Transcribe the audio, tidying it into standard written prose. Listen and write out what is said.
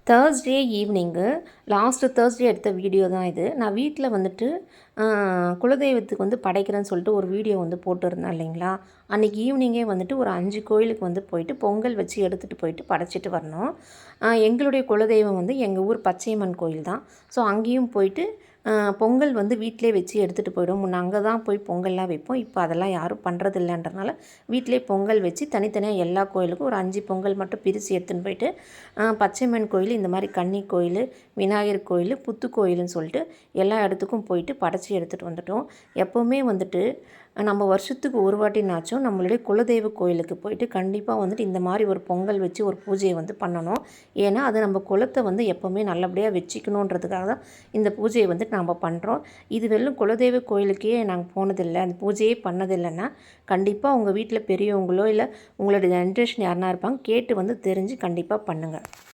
Thursday ஈவினிங்கு last Thursday எடுத்த video தான் இது. நான் வீட்டில் வந்துட்டு குலதெய்வத்துக்கு வந்து படைக்கிறேன்னு சொல்லிட்டு ஒரு வீடியோ வந்து போட்டிருந்தேன் இல்லைங்களா? அன்றைக்கி ஈவினிங்கே வந்துட்டு ஒரு 5 கோயிலுக்கு வந்து போயிட்டு பொங்கல் வச்சு எடுத்துகிட்டு போயிட்டு படைச்சிட்டு வரணும். எங்களுடைய குலதெய்வம் வந்து எங்கள் ஊர் பச்சையம்மன் கோயில் தான். ஸோ அங்கேயும் போயிட்டு பொங்கல் வந்து வீட்டிலே வச்சு எடுத்துகிட்டு போயிடுவோம். முன்ன அங்கே தான் போய் பொங்கல்லாம் வைப்போம். இப்போ அதெல்லாம் யாரும் பண்ணுறதில்லன்றனால வீட்டிலே பொங்கல் வச்சு தனித்தனியாக எல்லா கோயிலுக்கும் ஒரு 5 பொங்கல் மட்டும் பிரித்து எடுத்துன்னு போயிட்டு பச்சையம்மன் கோயில், இந்த மாதிரி கன்னி கோயில், விநாயகர் கோயில், புத்து கோயிலுன்னு சொல்லிட்டு எல்லா இடத்துக்கும் போயிட்டு படைச்சி எடுத்துகிட்டு வந்துட்டோம். எப்போவுமே வந்துட்டு நம்ம வருஷத்துக்கு ஒரு வாட்டினாச்சும் நம்மளுடைய குலதெய்வ கோயிலுக்கு போயிட்டு கண்டிப்பாக வந்துட்டு இந்த மாதிரி ஒரு பொங்கல் வச்சு ஒரு பூஜையை வந்து பண்ணணும். ஏன்னா அது நம்ம குலத்தை வந்து எப்போவுமே நல்லபடியாக வச்சுக்கணுன்றதுக்காக தான் இந்த பூஜையை வந்துட்டு நம்ம பண்ணுறோம். இது வெறும் குலதெய்வ கோயிலுக்கே நாங்கள் போனதில்லை, அந்த பூஜையே பண்ணதில்லைன்னா கண்டிப்பாக உங்கள் வீட்டில் பெரியவங்களோ இல்லை உங்களோட ஜென்ரேஷன் யாருனா இருப்பாங்க கேட்டு வந்து தெரிஞ்சு கண்டிப்பாக பண்ணுங்கள்.